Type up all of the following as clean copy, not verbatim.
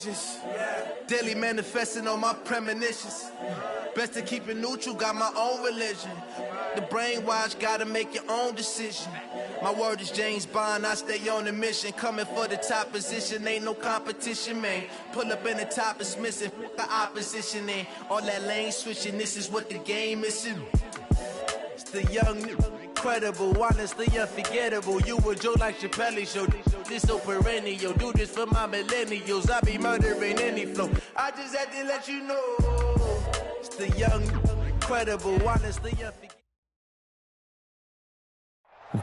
Just daily manifesting on my premonitions. Best to keep it neutral, got my own religion. The brainwash, gotta make your own decision. My word is James Bond, I stay on a mission. Coming for the top position, ain't no competition, man. Pull up in the top is missing, the opposition in. All that lane switching, this is what the game is. It's the young, incredible, honestly unforgettable. You a Joe like Chappelle show. This so perennial, do this for my millennials. I be murdering any flow. I just had to let you know. It's the young, incredible, honestly unforgettable.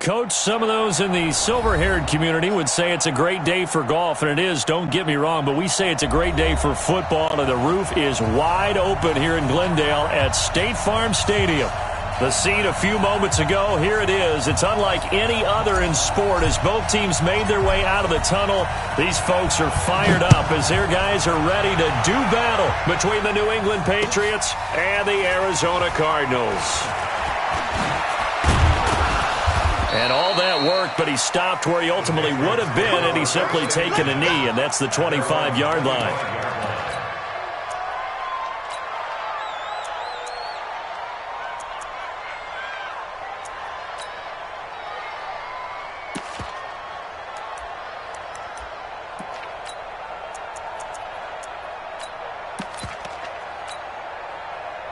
Coach, some of those in the silver-haired community would say it's a great day for golf, and it is, don't get me wrong, but we say it's a great day for football, and the roof is wide open here in Glendale at State Farm Stadium. The scene a few moments ago, here it is. It's unlike any other in sport as both teams made their way out of the tunnel. These folks are fired up as their guys are ready to do battle between the New England Patriots and the Arizona Cardinals. And all that worked, but he stopped where he ultimately would have been, and he's simply taken a knee, and that's the 25-yard line.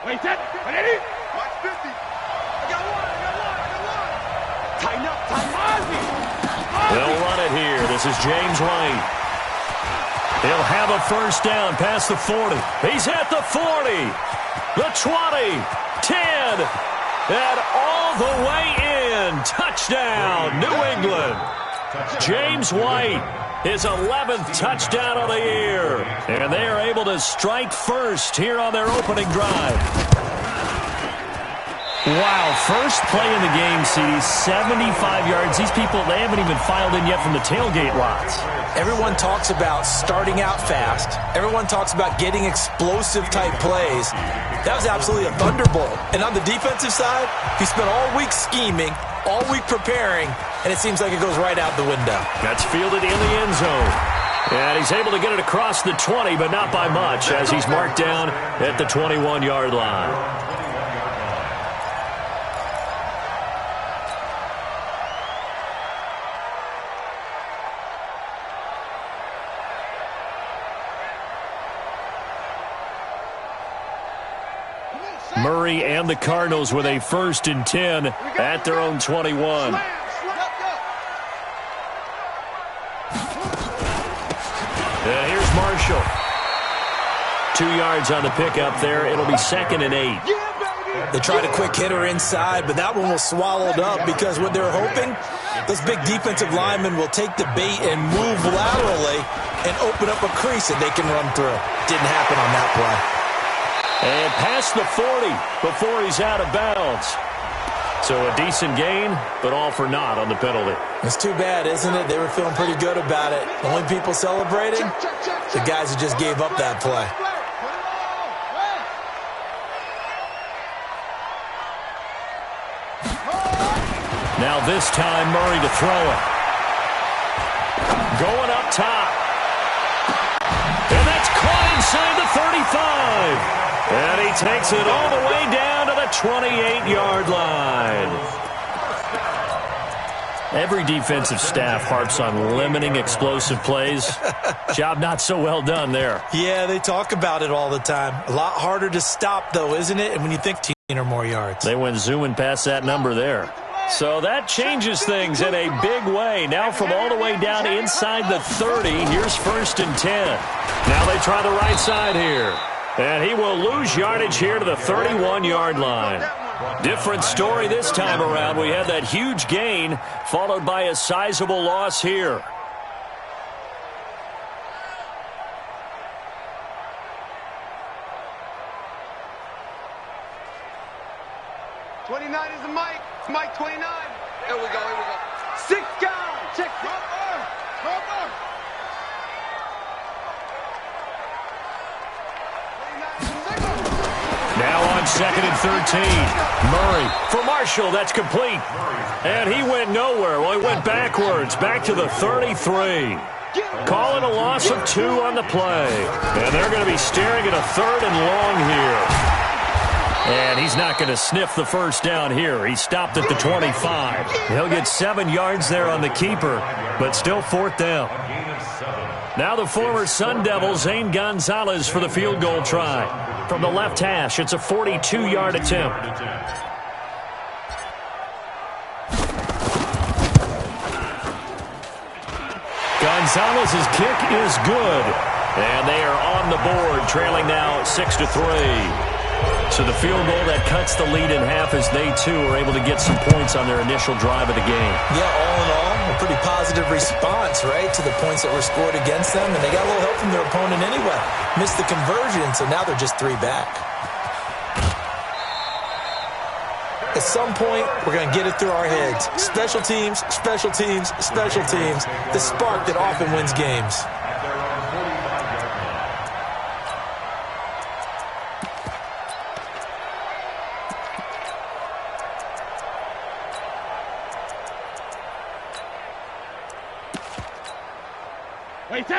Wait, that. Ready? Watch 50. I got one. Tighten up. They'll run it here. This is James White. He'll have a first down past the 40. He's at the 40. The 20. 10. And all the way in. Touchdown, New England. James White. His 11th touchdown of the year. And they are able to strike first here on their opening drive. Wow, first play in the game, CD, 75 yards. These people, they haven't even filed in yet from the tailgate lots. Everyone talks about starting out fast. Everyone talks about getting explosive-type plays. That was absolutely a thunderbolt. And on the defensive side, he spent all week scheming, all week preparing, and it seems like it goes right out the window. That's fielded in the end zone. And he's able to get it across the 20, but not by much, as he's marked down at the 21-yard line. Murray and the Cardinals with a 1st and 10 at their own 21. And here's Marshall. 2 yards on the pickup there. It'll be 2nd and 8. They tried a quick hitter inside, but that one was swallowed up because what they're hoping, those big defensive linemen will take the bait and move laterally and open up a crease that they can run through. Didn't happen on that play. And past the 40 before he's out of bounds. So a decent gain, but all for naught on the penalty. It's too bad, isn't it? They were feeling pretty good about it. The only people celebrating, the guys who just gave up that play. Now this time, Murray to throw it. Going up top. And that's caught inside the 35. And he takes it all the way down to the 28-yard line. Every defensive staff harps on limiting explosive plays. Job not so well done there. Yeah, they talk about it all the time. A lot harder to stop, though, isn't it? And when you think 10 or more yards. They went zooming past that number there. So that changes things in a big way. Now from all the way down inside the 30, here's 1st and 10. Now they try the right side here. And he will lose yardage here to the 31-yard line. Different story this time around. We had that huge gain followed by a sizable loss here. '29 is the Mike. It's Mike 29. Here we go. 6 down. Check. Roper. Now on 2nd and 13. Murray for Marshall. That's complete. And he went nowhere. Well, he went backwards. Back to the 33. Calling a loss of 2 on the play. And they're going to be staring at a 3rd and long here. And he's not going to sniff the first down here. He stopped at the 25. He'll get 7 yards there on the keeper, but still 4th down. Now the former Sun Devil, Zane Gonzalez, for the field goal try. From the left hash, it's a 42-yard attempt. Gonzalez's kick is good. And they are on the board, trailing now 6-3. So the field goal that cuts the lead in half as they, too, are able to get some points on their initial drive of the game. Yeah, all in all, a pretty positive response, right, to the points that were scored against them. And they got a little help from their opponent anyway. Missed the conversion, so now they're just 3 back. At some point, we're going to get it through our heads. Special teams, special teams, special teams. The spark that often wins games.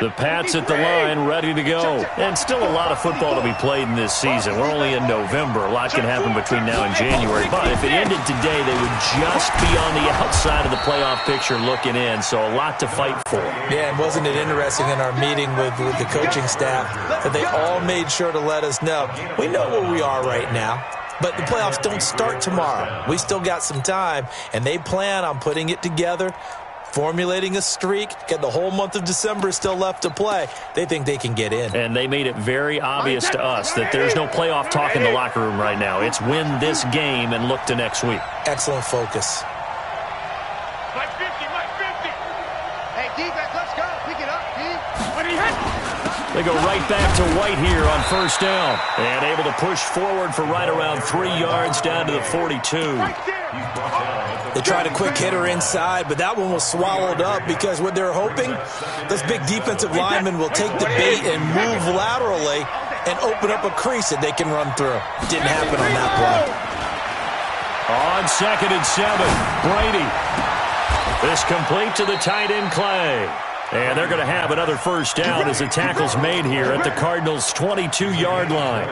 The Pats at the line, ready to go. And still a lot of football to be played in this season. We're only in November. A lot can happen between now and January. But if it ended today, they would just be on the outside of the playoff picture looking in. So a lot to fight for. Yeah, and wasn't it interesting in our meeting with the coaching staff that they all made sure to let us know. We know where we are right now. But the playoffs don't start tomorrow. We still got some time. And they plan on putting it together, formulating a streak, get the whole month of December still left to play. They think they can get in. And they made it very obvious to us that there's no playoff talk in the locker room right now. It's win this game and look to next week. Excellent focus. Mike 50, Mike 50. Hey, defense, let's go. Pick it up, D. What do you hit? They go right back to White here on first down. And able to push forward for right around 3 yards down to the 42. They tried a quick hitter inside, but that one was swallowed up because what they're hoping, those big defensive linemen will take the bait and move laterally and open up a crease that they can run through. Didn't happen on that play. On 2nd and 7, Brady. This complete to the tight end, Clay. And they're going to have another first down as the tackle's made here at the Cardinals' 22-yard line.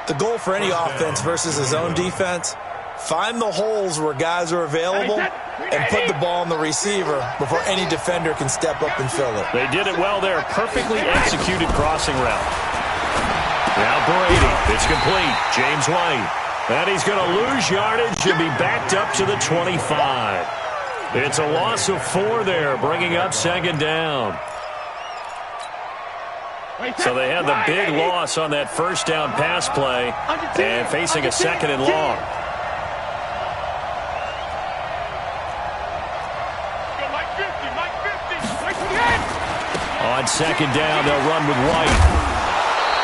The goal for any offense versus his own defense, find the holes where guys are available and put the ball on the receiver before any defender can step up and fill it. They did it well there. Perfectly executed crossing route. Now Brady. It's complete. James White. And he's going to lose yardage and be backed up to the 25. It's a loss of 4 there, bringing up 2nd down. So they had the big loss on that first down pass play and facing a 2nd and long. On 2nd down, they'll run with White.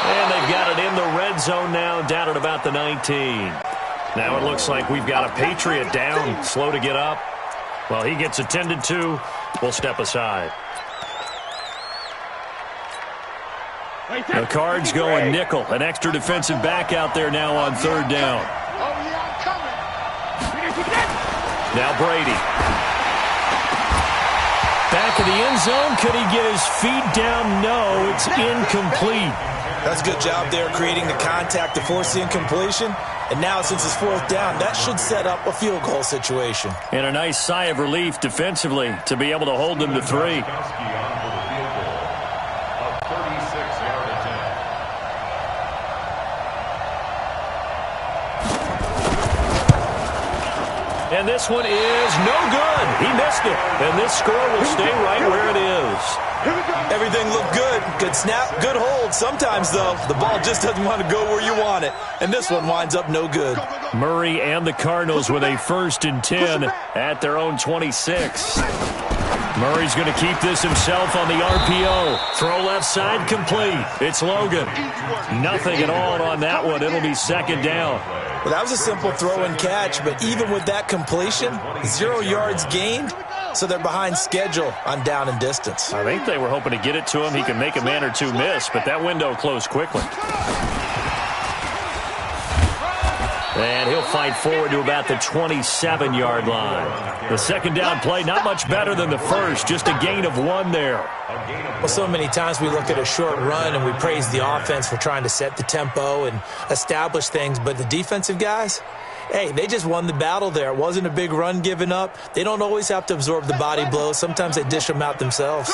And they've got it in the red zone now, down at about the 19. Now it looks like we've got a Patriot down, slow to get up. Well, he gets attended to. We'll step aside. The Cards going nickel. An extra defensive back out there now on 3rd down. Now Brady. Back of the end zone. Could he get his feet down? No, it's incomplete. That's a good job there creating the contact to force the incompletion. And now since it's 4th down, that should set up a field goal situation. And a nice sigh of relief defensively to be able to hold them to 3. And this one is no good. He missed it. And this score will stay right where it is. Everything looked good. Good snap, good hold. Sometimes, though, the ball just doesn't want to go where you want it. And this one winds up no good. Murray and the Cardinals with a 1st and 10 at their own 26. Murray's going to keep this himself on the RPO. Throw left side complete. It's Logan. Nothing at all on that one. It'll be 2nd down. Well, that was a simple throw and catch, but even with that completion, 0 yards gained, so they're behind schedule on down and distance. I think they were hoping to get it to him. He could make a man or two miss, but that window closed quickly. And he'll fight forward to about the 27-yard line. The second down play, not much better than the first, just a gain of 1 there. Well, so many times we look at a short run and we praise the offense for trying to set the tempo and establish things, but the defensive guys, hey, they just won the battle there. It wasn't a big run given up. They don't always have to absorb the body blows. Sometimes they dish them out themselves.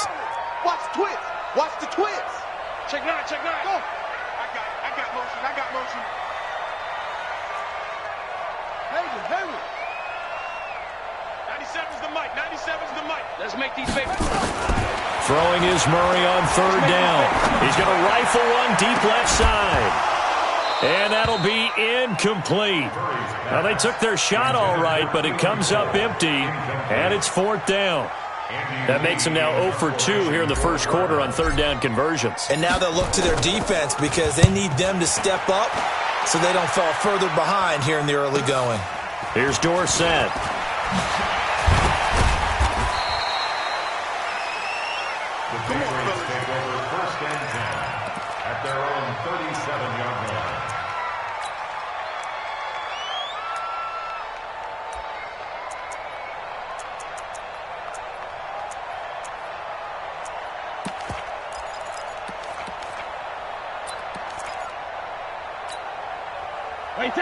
Watch the twist. Watch the twist. Check 9, check 9. Go. I got motion. I got motion. Hayward. 97's the mic. 97's the mic. Let's make these babies. Throwing is Murray on third down. He's going to rifle one deep left side. And that'll be incomplete. Now, they took their shot all right, but it comes up empty, and it's fourth down. That makes them now 0 for 2 here in the first quarter on third down conversions. And now they'll look to their defense because they need them to step up so they don't fall further behind here in the early going. Here's Dorsett. The Patriots take over first and 10 at their own 37-yard line.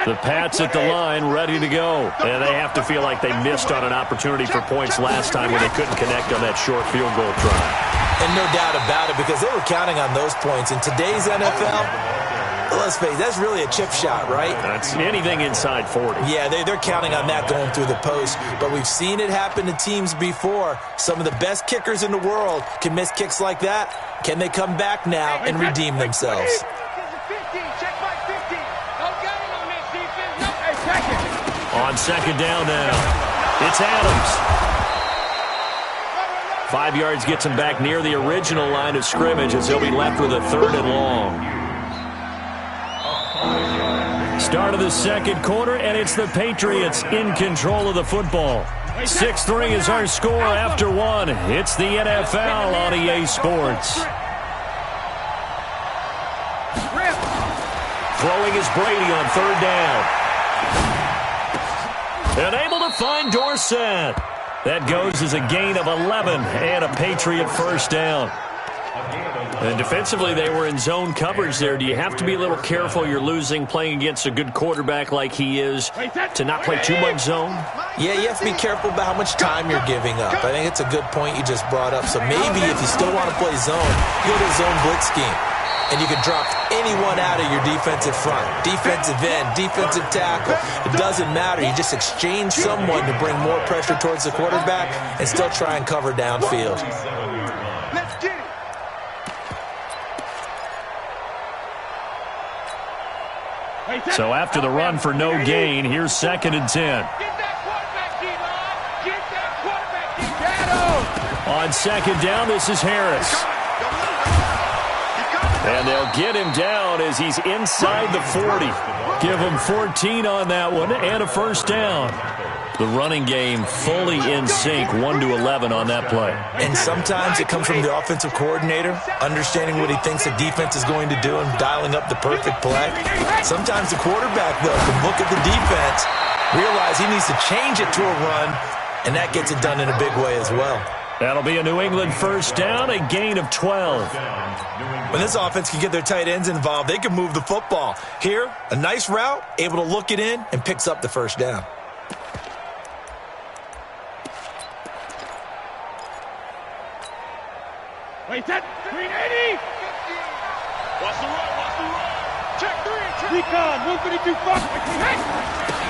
The Pats at the line, ready to go. And they have to feel like they missed on an opportunity for points last time when they couldn't connect on that short field goal try. And no doubt about it, because they were counting on those points. In today's NFL, let's face it, that's really a chip shot, right? That's anything inside 40. Yeah, they're counting on that going through the post. But we've seen it happen to teams before. Some of the best kickers in the world can miss kicks like that. Can they come back now and redeem themselves? On second down now, it's Adams. 5 yards gets him back near the original line of scrimmage as he'll be left with a third and long. Start of the second quarter, and it's the Patriots in control of the football. 6-3 is our score after 1. It's the NFL on EA Sports. Throwing is Brady on third down. And able to find Dorsett. That goes as a gain of 11 and a Patriot first down. And defensively, they were in zone coverage there. Do you have to be a little careful you're losing playing against a good quarterback like he is to not play too much zone? Yeah, you have to be careful about how much time you're giving up. I think it's a good point you just brought up. So maybe if you still want to play zone, go to a zone blitz scheme. And you can drop anyone out of your defensive front. Defensive end, defensive tackle. It doesn't matter. You just exchange someone to bring more pressure towards the quarterback and still try and cover downfield. Let's get it. So after the run for no gain, here's second and 10. Get that quarterback, D-line. Get that quarterback, D. On second down, this is Harris. And they'll get him down as he's inside the 40. Give him 14 on that one and a first down. The running game fully in sync, 1-11 on that play. And sometimes it comes from the offensive coordinator, understanding what he thinks the defense is going to do and dialing up the perfect play. Sometimes the quarterback, though, can look at the defense, realize he needs to change it to a run, and that gets it done in a big way as well. That'll be a New England first down, a gain of 12. When this offense can get their tight ends involved, they can move the football. Here, a nice route, able to look it in, and picks up the first down. Wait, that 380. Watch the run, watch the run. Check 3, check. Recon, 152 fuck.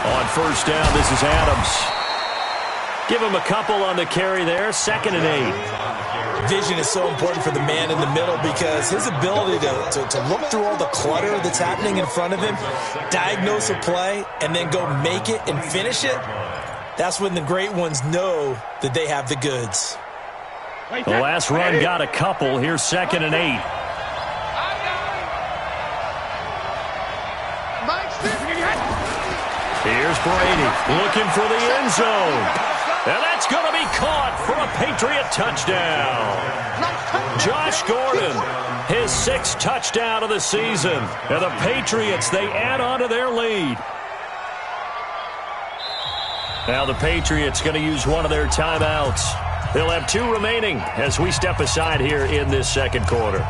On first down, this is Adams. Give him a couple on the carry there, 2nd and 8. Vision is so important for the man in the middle because his ability to look through all the clutter that's happening in front of him, diagnose a play, and then go make it and finish it, that's when the great ones know that they have the goods. The last run got a couple. Here's 2nd and 8. Here's Brady looking for the end zone. And that's going to be caught for a Patriot touchdown. Josh Gordon, his 6th touchdown of the season. And the Patriots, they add on to their lead. Now the Patriots going to use one of their timeouts. They'll have 2 remaining as we step aside here in this second quarter.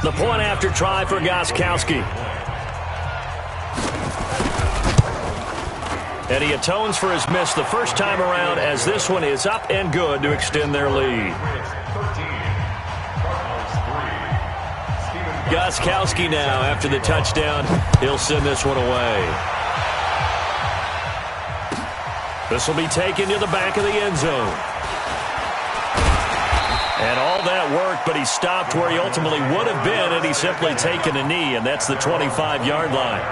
The point after try for Gostkowski. And he atones for his miss the first time around as this one is up and good to extend their lead. Gostkowski now after the touchdown. He'll send this one away. This will be taken to the back of the end zone. And all that work, but he stopped where he ultimately would have been had he simply taken a knee, and that's the 25-yard line.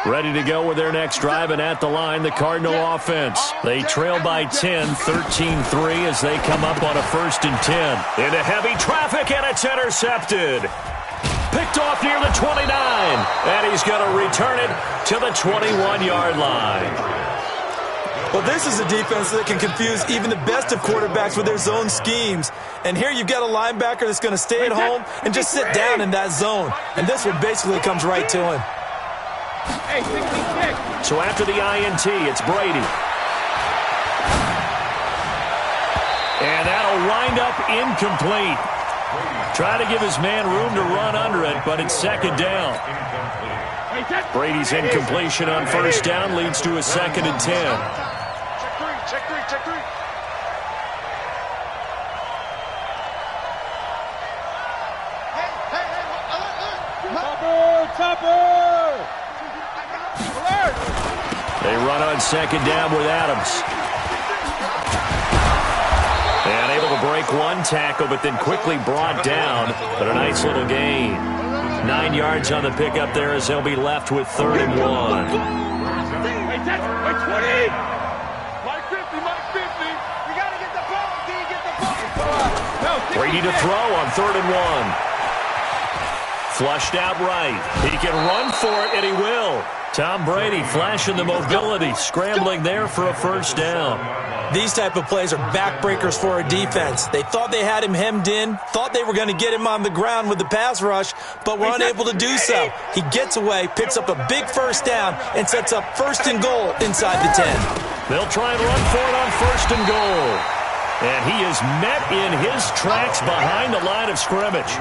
Ready to go with their next drive, and at the line, the Cardinal offense. They trail by 10, 13-3 as they come up on a 1st and 10. Into heavy traffic, and it's intercepted. Picked off near the 29, and he's going to return it to the 21-yard line. Well, this is a defense that can confuse even the best of quarterbacks with their zone schemes. And here you've got a linebacker that's going to stay at home and just sit down in that zone. And this one basically comes right to him. So after the INT, it's Brady. And that'll wind up incomplete. Try to give his man room to run under it, but it's 2nd down. Brady's incompletion on 1st down leads to a 2nd and 10. Check three. Topper! They run on 2nd down with Adams. And able to break one tackle, but then quickly brought down. But a nice little gain. 9 yards on the pickup there as they'll be left with 3rd and 1. Brady to throw on 3rd and 1. Flushed out right. He can run for it, and he will. Tom Brady flashing the mobility, scrambling there for a 1st down. These type of plays are backbreakers for a defense. They thought they had him hemmed in, thought they were going to get him on the ground with the pass rush, but were unable to do so. He gets away, picks up a big 1st down, and sets up 1st and goal inside the 10. They'll try and run for it on 1st and goal. And he is met in his tracks behind the line of scrimmage.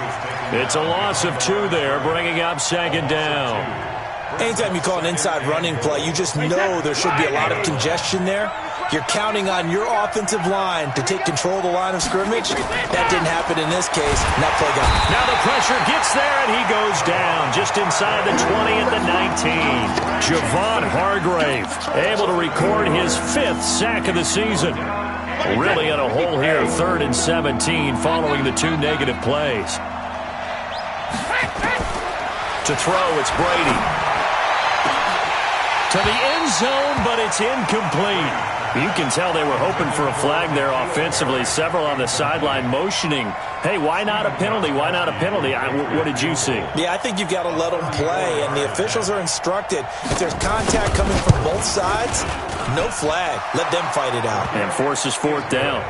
It's a loss of 2 there, bringing up 2nd down. Anytime you call an inside running play, you just know there should be a lot of congestion there. You're counting on your offensive line to take control of the line of scrimmage. That didn't happen in this case. That play got. Now the pressure gets there, and he goes down just inside the 20 at the 19. Javon Hargrave able to record his 5th sack of the season. Really in a hole here, 3rd and 17 following the 2 negative plays. To throw, it's Brady. To the end zone, but it's incomplete. You can tell they were hoping for a flag there offensively. Several on the sideline motioning, hey, why not a penalty? Why not a penalty? What did you see? Yeah, I think you've got to let them play, and the officials are instructed. If there's contact coming from both sides, no flag. Let them fight it out. And forces 4th down.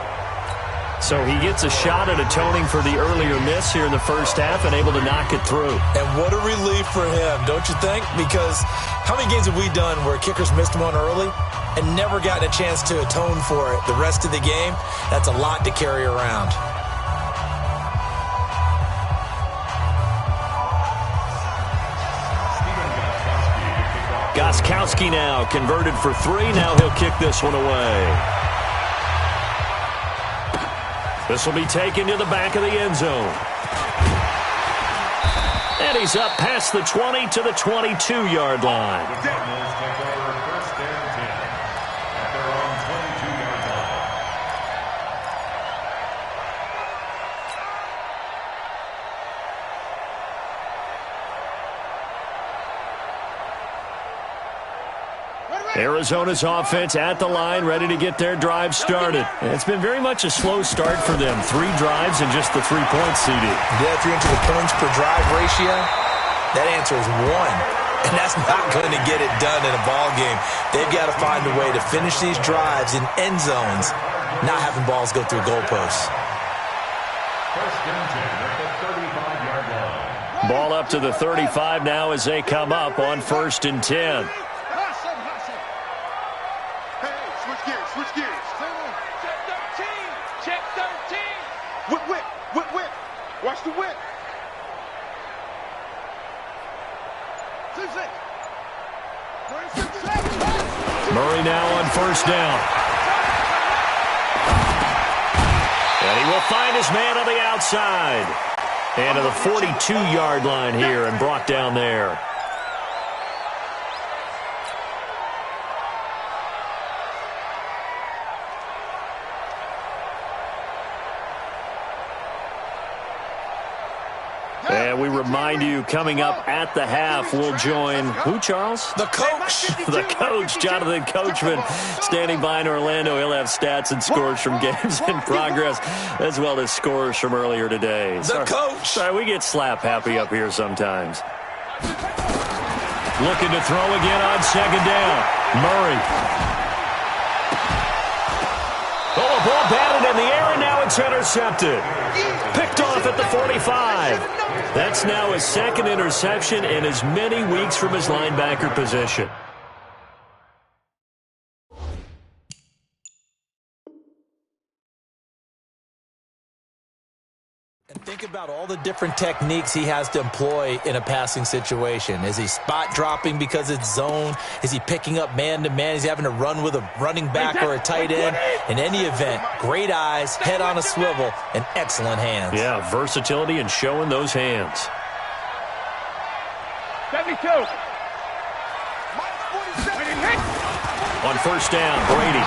So he gets a shot at atoning for the earlier miss here in the 1st half and able to knock it through. And what a relief for him, don't you think? Because how many games have we done where kickers missed one early and never gotten a chance to atone for it the rest of the game? That's a lot to carry around. Gostkowski now converted for 3. Now he'll kick this one away. This will be taken to the back of the end zone. And he's up past the 20 to the 22-yard line. The Cardinals take over 1st and 10 at their own 22-yard line. Arizona's offense at the line, ready to get their drive started. And it's been very much a slow start for them. 3 drives and just the 3 points, CD. Yeah, if you're into the points per drive ratio, that answer is 1. And that's not going to get it done in a ball game. They've got to find a way to finish these drives in end zones, not having balls go through goalposts. First and 10 at the 35-yard line. Ball up to the 35 now as they come up on 1st and 10. Switch gears. Check 13. Whip. Watch the whip. Murray now on 1st down. And he will find his man on the outside. And to the 42-yard line here and brought down there. And we remind you, coming up at the half, we'll join who, Charles? The coach. The coach, Jonathan Coachman, standing by in Orlando. He'll have stats and scores from games in progress, as well as scores from earlier today. The coach. Sorry, we get slap happy up here sometimes. Looking to throw again on 2nd down. Murray. Oh, ball batted in the air, and now it's intercepted. Picked off at the 45. That's now his 2nd interception in as many weeks from his linebacker position. And think about all the different techniques he has to employ in a passing situation. Is he spot dropping because it's zone? Is he picking up man-to-man? Is he having to run with a running back or a tight end? In any event, great eyes, head on a swivel, and excellent hands. Yeah, versatility and showing those hands. 72. On 1st down, Brady.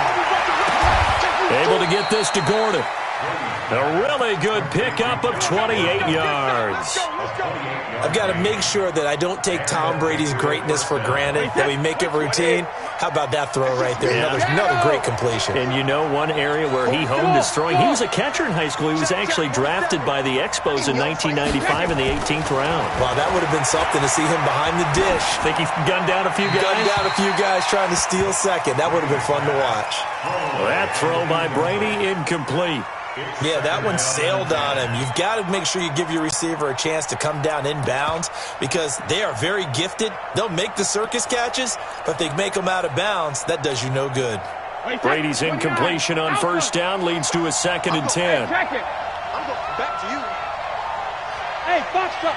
Able to get this to Gordon. A really good pickup of 28 yards. I've got to make sure that I don't take Tom Brady's greatness for granted, that we make it routine. How about that throw right there? Yeah. Another great completion. And you know one area where he honed his throwing, he was a catcher in high school. He was actually drafted by the Expos in 1995 in the 18th round. Wow, that would have been something to see him behind the dish. Think he gunned down a few guys? Gunned down a few guys trying to steal second. That would have been fun to watch. Well, that throw by Brady, incomplete. Yeah, that one sailed on him. You've got to make sure you give your receiver a chance to come down inbounds because they are very gifted. They'll make the circus catches, but if they make them out of bounds, that does you no good. Brady's incompletion on 1st down leads to a 2nd and 10. I'm going back to you. Hey, Foxtrot.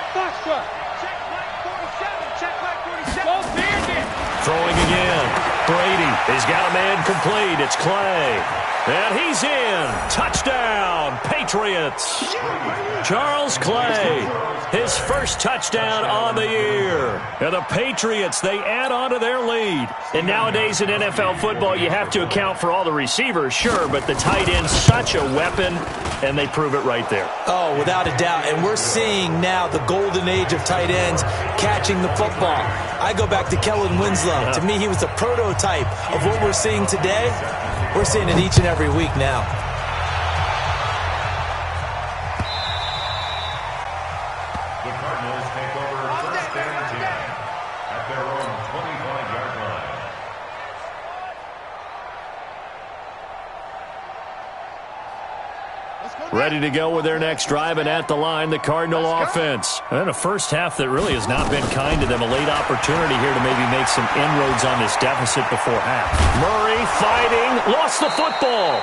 Check like 47. Go Bandit. Throwing again. Brady. He's got a man complete. It's Clay. And he's in. Touchdown, Patriots. Charles Clay, his first touchdown on the year. And the Patriots, they add on to their lead. And nowadays in NFL football, you have to account for all the receivers, sure, but the tight end's such a weapon, and they prove it right there. Oh, without a doubt. And we're seeing now the golden age of tight ends catching the football. I go back to Kellen Winslow. To me, he was a prototype of what we're seeing today. We're seeing it each and every week now. The Cardinals take over 1st and 10 at their own 25-yard line. Ready to go with their next drive, and at the line, the Cardinal offense. And a first half that really has not been kind to them. A late opportunity here to maybe make some inroads on this deficit before half. Murray fighting, lost the football.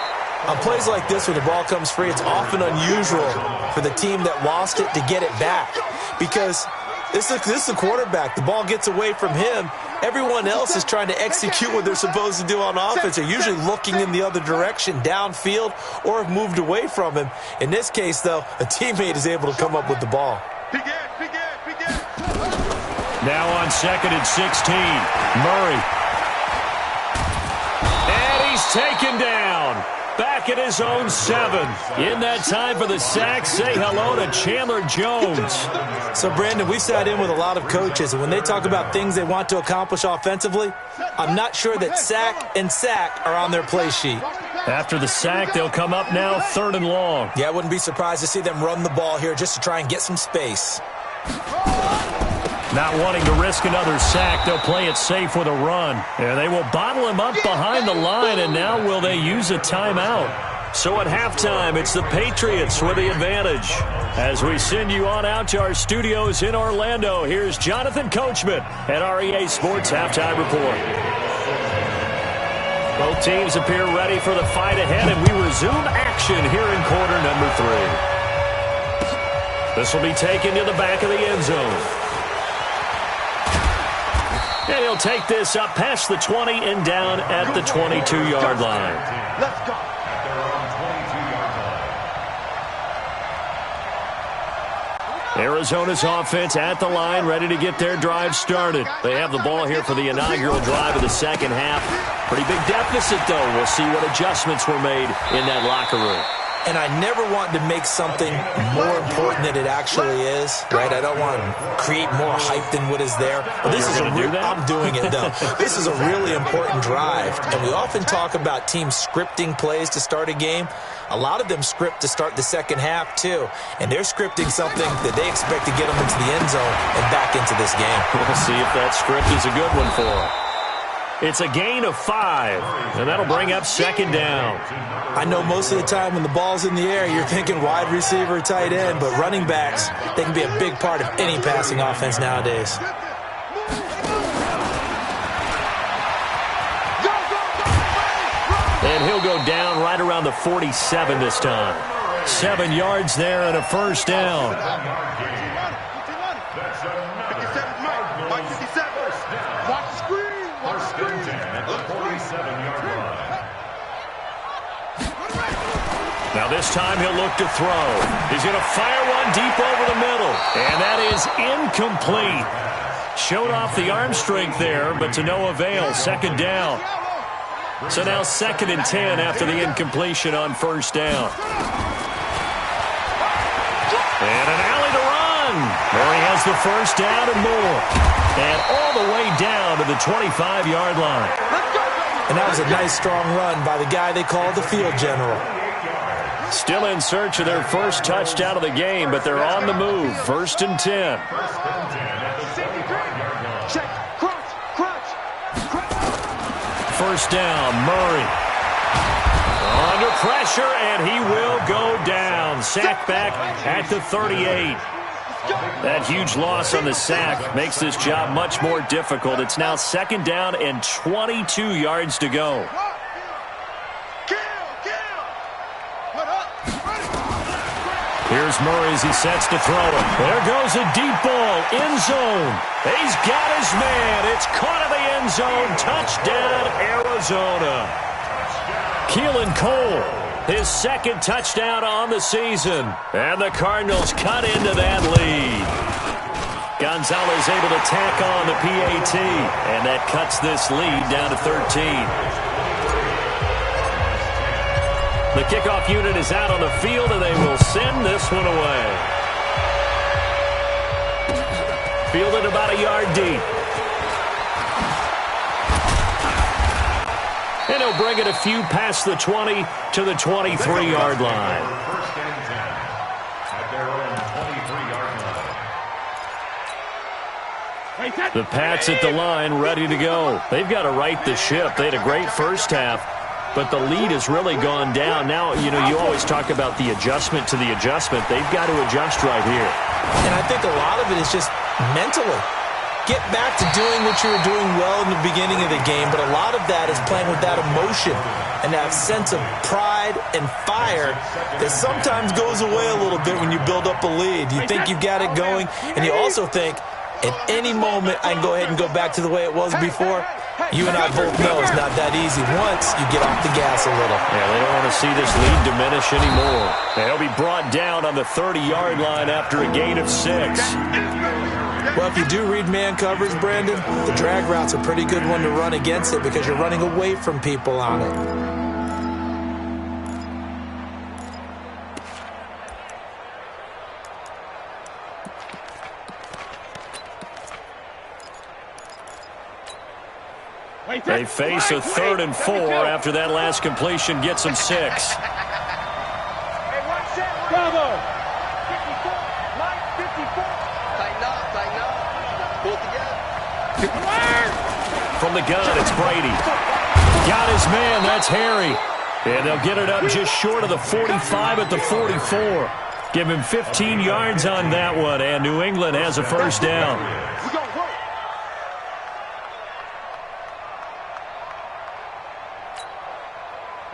On plays like this, when the ball comes free, it's often unusual for the team that lost it to get it back. Because this is the quarterback. The ball gets away from him. Everyone else is trying to execute what they're supposed to do on offense. They're usually looking in the other direction, downfield, or have moved away from him. In this case, though, a teammate is able to come up with the ball. Now on 2nd and 16, Murray. And he's taken down. Back at his own 7. In that time for the sack, say hello to Chandler Jones. So, Brandon, we've sat in with a lot of coaches, and when they talk about things they want to accomplish offensively, I'm not sure that sack and sack are on their play sheet. After the sack, they'll come up now 3rd and long. Yeah, I wouldn't be surprised to see them run the ball here just to try and get some space. Not wanting to risk another sack, they'll play it safe with a run. And they will bottle him up behind the line, and now will they use a timeout? So at halftime, it's the Patriots with the advantage. As we send you on out to our studios in Orlando, here's Jonathan Coachman at REA Sports Halftime Report. Both teams appear ready for the fight ahead, and we resume action here in quarter number 3. This will be taken to the back of the end zone. And he'll take this up past the 20 and down at the 22-yard line. Let's go. At their own 22-yard line. Arizona's offense at the line, ready to get their drive started. They have the ball here for the inaugural drive of the second half. Pretty big deficit, though. We'll see what adjustments were made in that locker room. And I never want to make something more important than it actually is, right? I don't want to create more hype than what is there. But this is I'm doing it, though. This is a really important drive. And we often talk about teams scripting plays to start a game. A lot of them script to start the second half, too. And they're scripting something that they expect to get them into the end zone and back into this game. We'll see if that script is a good one for them. It's a gain of 5, and that'll bring up second down. I know most of the time when the ball's in the air, you're thinking wide receiver, tight end, but running backs, they can be a big part of any passing offense nowadays. And he'll go down right around the 47 this time. 7 yards there and a first down. Now this time he'll look to throw. He's going to fire one deep over the middle. And that is incomplete. Showed off the arm strength there, but to no avail. Second down. So now 2nd and 10 after the incompletion on first down. And an alley to run. Murray has the first down and more. And all the way down to the 25-yard line. And that was a nice, strong run by the guy they call the field general. Still in search of their first touchdown of the game, but they're on the move. 1st and 10. First down, Murray. Under pressure, and he will go down. Sack back at the 38. That huge loss on the sack makes this job much more difficult. It's now 2nd down and 22 yards to go. Here's Murray as he sets to throw it. There goes a deep ball, end zone. He's got his man. It's caught in the end zone. Touchdown, Arizona. Keelan Cole, his 2nd touchdown on the season. And the Cardinals cut into that lead. Gonzalez able to tack on the PAT. And that cuts this lead down to 13. The kickoff unit is out on the field, and they will send this one away. Fielded about a yard deep. And he'll bring it a few past the 20 to the 23-yard line. First and 10 at their own 23-yard line. The Pats at the line ready to go. They've got to right the ship. They had a great first half, but the lead has really gone down. Now, you always talk about the adjustment to the adjustment. They've got to adjust right here. And I think a lot of it is just mentally. Get back to doing what you were doing well in the beginning of the game, but a lot of that is playing with that emotion and that sense of pride and fire that sometimes goes away a little bit when you build up a lead. You think you got it going, and you also think, at any moment, I can go ahead and go back to the way it was before. You and I both know it's not that easy once you get off the gas a little. Yeah, they don't want to see this lead diminish anymore. And he'll be brought down on the 30-yard line after a gain of 6. Well, if you do read man coverage, Brandon, the drag route's a pretty good one to run against it because you're running away from people on it. They face a 3rd and 4 after that last completion gets them 6. Bravo! From the gun, it's Brady. Got his man, that's Harry. And they'll get it up just short of the 45 at the 44. Give him 15 yards on that one, and New England has a first down.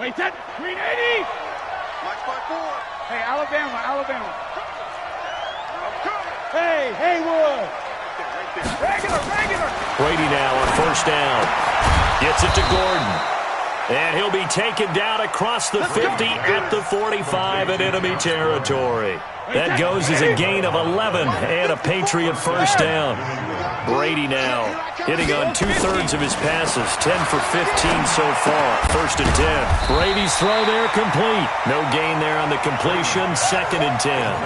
Wait, that green 80. Watch by 4. Hey, Alabama. Hey, Haywood. Regular. Brady now on first down. Gets it to Gordon. And he'll be taken down across the 50 at the 45 in enemy territory. That goes as a gain of 11 and a Patriot first down. Brady now hitting on 2/3 of his passes, 10 for 15 so far. First and 10. Brady's throw there complete. No gain there on the completion, 2nd and 10.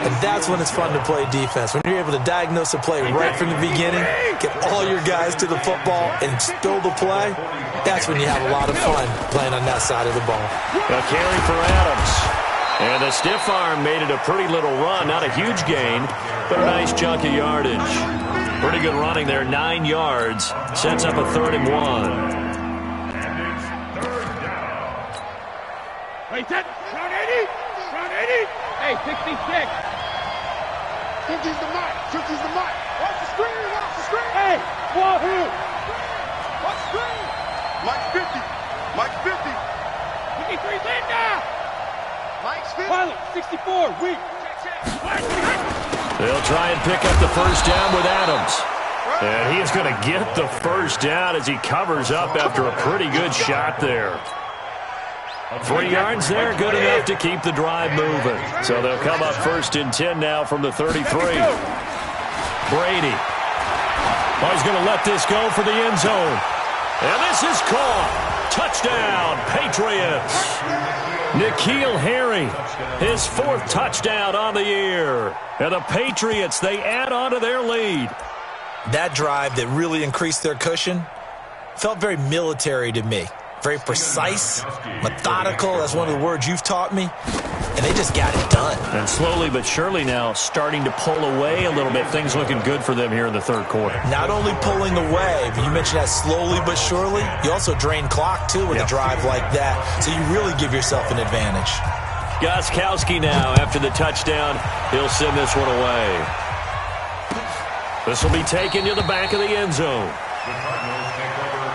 And that's when it's fun to play defense. When you're able to diagnose a play right from the beginning, get all your guys to the football, and spill the play, that's when you have a lot of fun playing on that side of the ball. A carry for Adams. And the stiff arm made it a pretty little run. Not a huge gain, but a nice chunk of yardage. Pretty good running there, 9 yards. Sets up a 3rd and 1. Wait, that round 80. Hey, 66. Tucky's the mic. Watch the screen. Hey, Wahoo. Watch the screen. Mike's 50. 53, Linda. Mike's 50. Pilot, 64, weak. They'll try and pick up the first down with Adams. And he is going to get the first down as he covers up after a pretty good shot there. 3 yards there, good enough to keep the drive moving. So they'll come up 1st and 10 now from the 33. Brady. Oh, he's going to let this go for the end zone. And this is caught. Touchdown, Patriots. N'Keal Harry, his 4th touchdown on the year. And the Patriots, they add on to their lead. That drive that really increased their cushion felt very military to me. Very precise, methodical. That's one of the words you've taught me. And they just got it done. And slowly but surely now starting to pull away a little bit. Things looking good for them here in the 3rd quarter. Not only pulling away, but you mentioned that slowly but surely. You also drain clock, too, with a drive like that. So you really give yourself an advantage. Gostkowski now after the touchdown. He'll send this one away. This will be taken to the back of the end zone.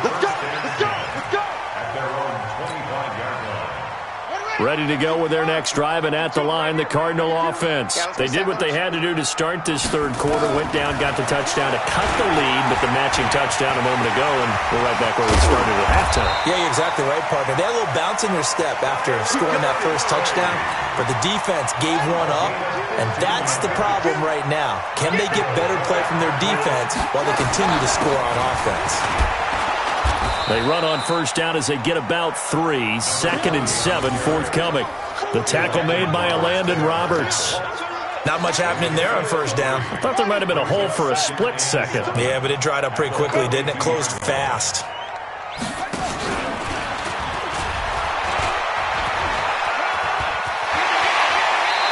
Let's go. Ready to go with their next drive, and at the line, the Cardinal offense. They did what they had to do to start this 3rd quarter, went down, got the touchdown to cut the lead, but the matching touchdown a moment ago, and we're right back where we started at halftime. Yeah, you're exactly right, partner. They had a little bounce in their step after scoring that first touchdown, but the defense gave one up, and that's the problem right now. Can they get better play from their defense while they continue to score on offense? They run on first down as they get about 3. 2nd and 7 forthcoming. The tackle made by Landon Roberts. Not much happening there on first down. I thought there might have been a hole for a split second. Yeah, but it dried up pretty quickly, didn't it? Closed fast.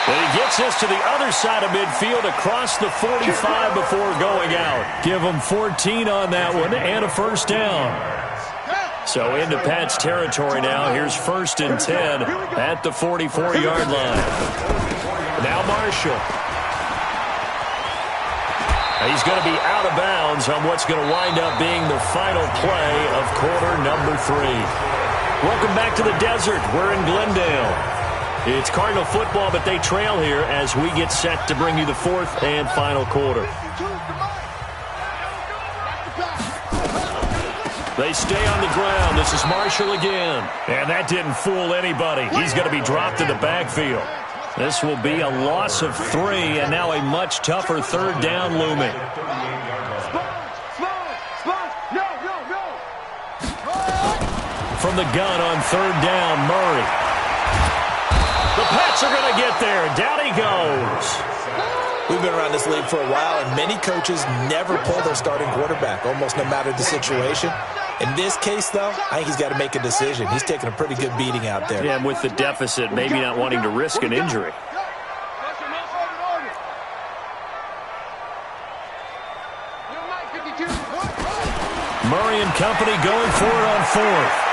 And he gets this to the other side of midfield across the 45 before going out. Give him 14 on that one and a first down. So into Pat's territory now. Here's 1st and 10 at the 44-yard line. Now Marshall. He's going to be out of bounds on what's going to wind up being the final play of quarter number 3. Welcome back to the desert. We're in Glendale. It's Cardinal football, but they trail here as we get set to bring you the 4th and final quarter. They stay on the ground. This is Marshall again. And that didn't fool anybody. He's going to be dropped in the backfield. This will be a loss of 3, and now a much tougher 3rd down looming. From the gun on 3rd down, Murray. The Pats are going to get there. Down he goes. We've been around this league for a while, and many coaches never pull their starting quarterback, almost no matter the situation. In this case, though, I think he's got to make a decision. He's taking a pretty good beating out there. Yeah, and with the deficit, maybe not wanting to risk an injury. Murray and company going for it on 4th.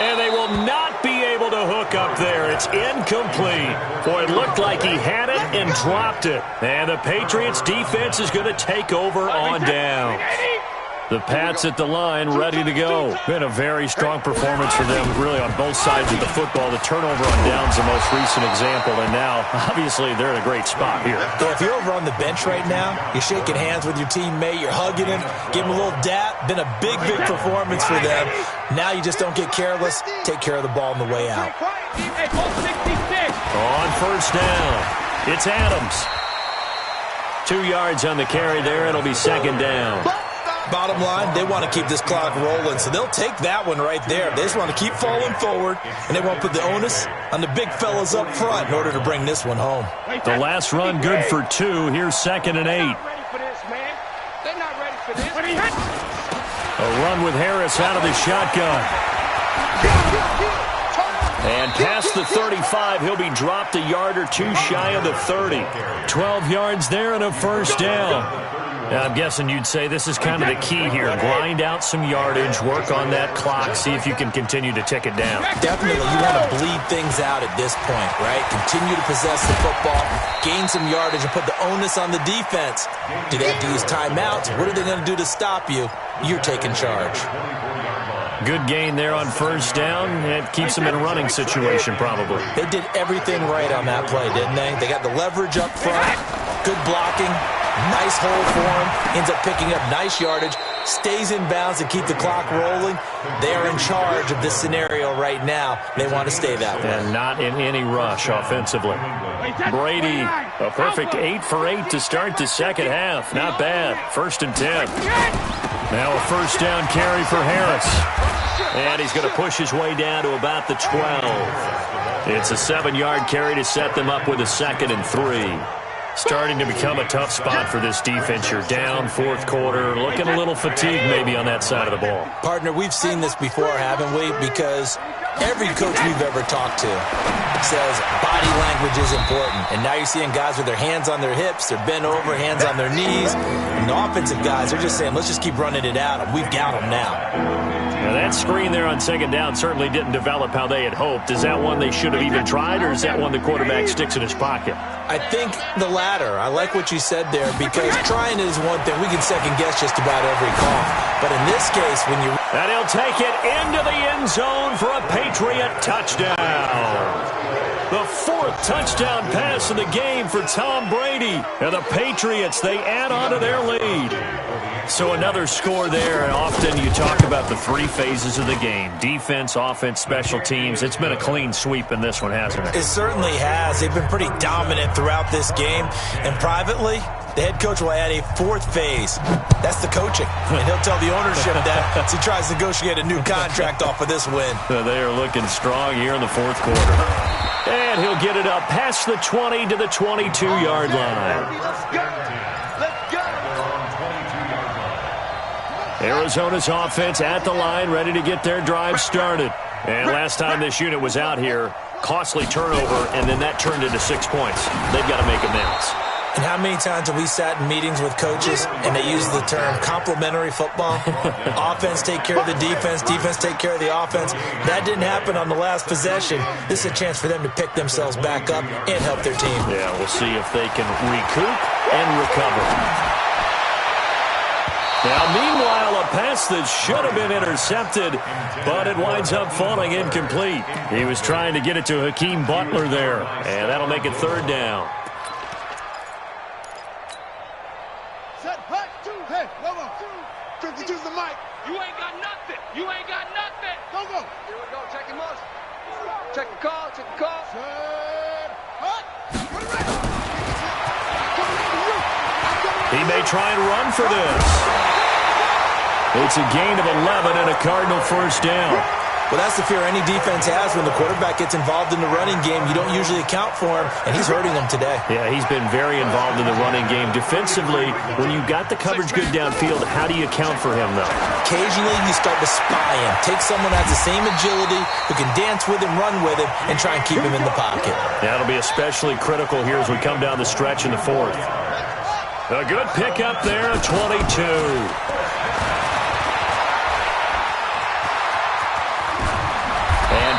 And they will not be able to hook up there. It's incomplete. Boy, it looked like he had it and dropped it. And the Patriots defense is going to take over on downs. The Pats at the line, ready to go. Been a very strong performance for them, really, on both sides of the football. The turnover on downs, the most recent example, and now, obviously, they're in a great spot here. Yeah, if you're over on the bench right now, you're shaking hands with your teammate, you're hugging him, give him a little dap. Been a big, big performance for them. Now you just don't get careless. Take care of the ball on the way out. On first down, it's Adams. 2 yards on the carry there. It'll be second down. Bottom line, they want to keep this clock rolling, so they'll take that one right there. They just want to keep falling forward, and they won't put the onus on the big fellas up front in order to bring this one home. The last run good for 2. Here's 2nd and 8. A run with Harris out of the shotgun. And past the 35, he'll be dropped a yard or two shy of the 30. 12 yards there and a first down. I'm guessing you'd say this is kind of the key here. Grind out some yardage, work on that clock, see if you can continue to tick it down. Definitely, you want to bleed things out at this point, right? Continue to possess the football, gain some yardage, and put the onus on the defense. Do they have to use timeouts? What are they going to do to stop you? You're taking charge. Good gain there on first down. It keeps them in a running situation, probably. They did everything right on that play, didn't they? They got the leverage up front, good blocking, nice hole for him, ends up picking up nice yardage, stays in bounds to keep the clock rolling. They are in charge of this scenario right now. They want to stay that way. And not in any rush offensively. Brady, a perfect 8 for 8 to start the second half. Not bad. 1st and 10. Now a first down carry for Harris. And he's going to push his way down to about the 12. It's a 7-yard carry to set them up with a 2nd and 3. Starting to become a tough spot for this defense. You're down, 4th quarter, looking a little fatigued maybe on that side of the ball. Partner, we've seen this before, haven't we? Because every coach we've ever talked to says body language is important. And now you're seeing guys with their hands on their hips, they're bent over, hands on their knees. And the offensive guys, they're just saying, let's just keep running it out, and we've got them now. Now that screen there on 2nd down certainly didn't develop how they had hoped. Is that one they should have even tried, or is that one the quarterback sticks in his pocket? I think the latter. I like what you said there, because trying it is one thing. We can second-guess just about every call. But in this case, when you... And he'll take it into the end zone for a Patriot touchdown. The 4th touchdown pass of the game for Tom Brady. And the Patriots, they add on to their lead. So another score there, and often you talk about the 3 phases of the game. Defense, offense, special teams. It's been a clean sweep in this one, hasn't it? It certainly has. They've been pretty dominant throughout this game. And privately, the head coach will add a 4th phase. That's the coaching. And he'll tell the ownership that as he tries to negotiate a new contract off of this win. So they are looking strong here in the 4th quarter. And he'll get it up past the 20 to the 22-yard line. Arizona's offense at the line, ready to get their drive started. And last time this unit was out here, costly turnover, and then that turned into 6 points. They've got to make amends. And how many times have we sat in meetings with coaches and they use the term complementary football? Offense take care of the defense, defense take care of the offense. That didn't happen on the last possession. This is a chance for them to pick themselves back up and help their team. Yeah, we'll see if they can recoup and recover. Now, meanwhile, a pass that should have been intercepted, but it winds up falling incomplete. He was trying to get it to Hakeem Butler there, and that'll make it 3rd down. Set, hut, hey, go on. 52's the mic. You ain't got nothing. You ain't got nothing. Go. Here we go. Check your muscle. Check the call. Check the call. Set, hut. He may try and run for this. It's a gain of 11 and a Cardinal first down. Well, that's the fear any defense has when the quarterback gets involved in the running game. You don't usually account for him, and he's hurting them today. Yeah, he's been very involved in the running game. Defensively, when you got the coverage good downfield, how do you account for him, though? Occasionally, you start to spy him. Take someone that has the same agility, who can dance with him, run with him, and try and keep him in the pocket. That'll be especially critical here as we come down the stretch in the 4th. A good pickup there, 22.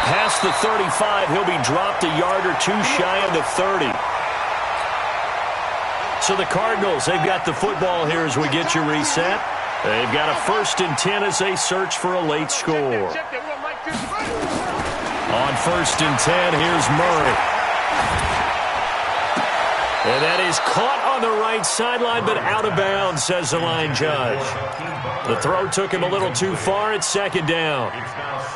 past the 35. He'll be dropped a yard or two shy of the 30. So the Cardinals, they've got the football here as we get you reset. They've got a 1st and 10 as they search for a late score. On 1st and 10, here's Murray. And that is caught on the right sideline, but out of bounds, says the line judge. The throw took him a little too far. It's 2nd down.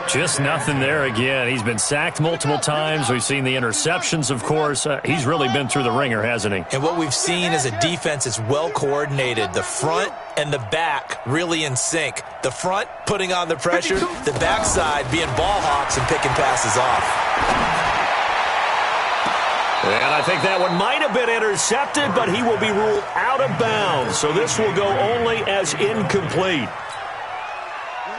Just nothing there again. He's been sacked multiple times. We've seen the interceptions, of course. He's really been through the ringer, hasn't he? And what we've seen is a defense that's well coordinated. The front and the back really in sync. The front putting on the pressure, the backside being ball hawks and picking passes off. And I think that one might have been intercepted, but he will be ruled out of bounds. So this will go only as incomplete.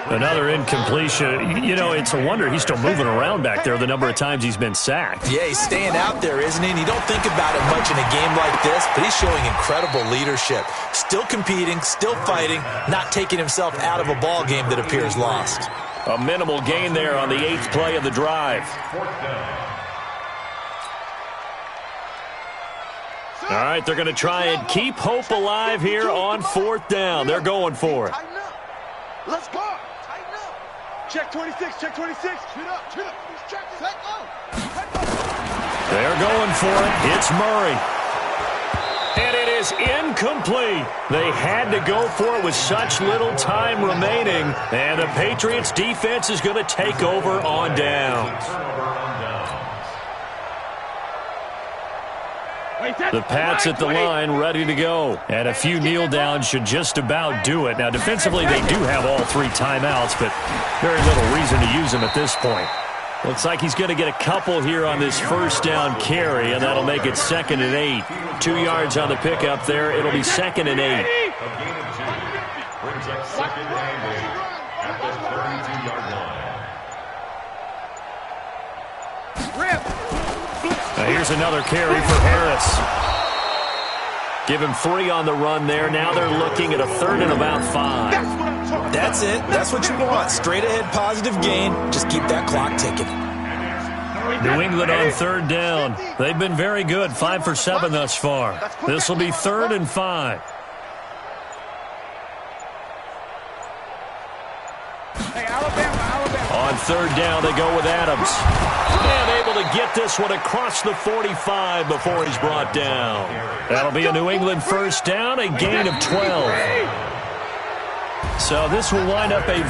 Another incompletion. You know, it's a wonder he's still moving around back there the number of times he's been sacked. Yeah, he's staying out there, isn't he? And you don't think about it much in a game like this, but he's showing incredible leadership. Still competing, still fighting, not taking himself out of a ball game that appears lost. A minimal gain there on the 8th play of the drive. All right, they're going to try and keep hope alive here on 4th down. They're going for it. Let's go. Tighten up. Check 26. Check 26. Shoot up. Shoot up. Check. Set up. They're going for it. It's Murray. And it is incomplete. They had to go for it with such little time remaining. And the Patriots defense is going to take over on downs. The Pats at the line ready to go. And a few kneel downs should just about do it. Now, defensively, they do have all 3 timeouts, but very little reason to use them at this point. Looks like he's going to get a couple here on this 1st down carry, and that'll make it 2nd and 8. 2 yards on the pickup there. It'll be 2nd and 8. Brings up 2nd and 8 at the 32-yard line. Now here's another carry for Harris. Give him 3 on the run there. Now they're looking at a 3rd and about 5. That's it. That's what you want. Straight ahead positive gain. Just keep that clock ticking. New England on 3rd down. They've been very good. 5 for 7 thus far. This will be 3rd and 5. On 3rd down, they go with Adams. And able to get this one across the 45 before he's brought down. That'll be a New England 1st down, a gain of 12. So this will wind up a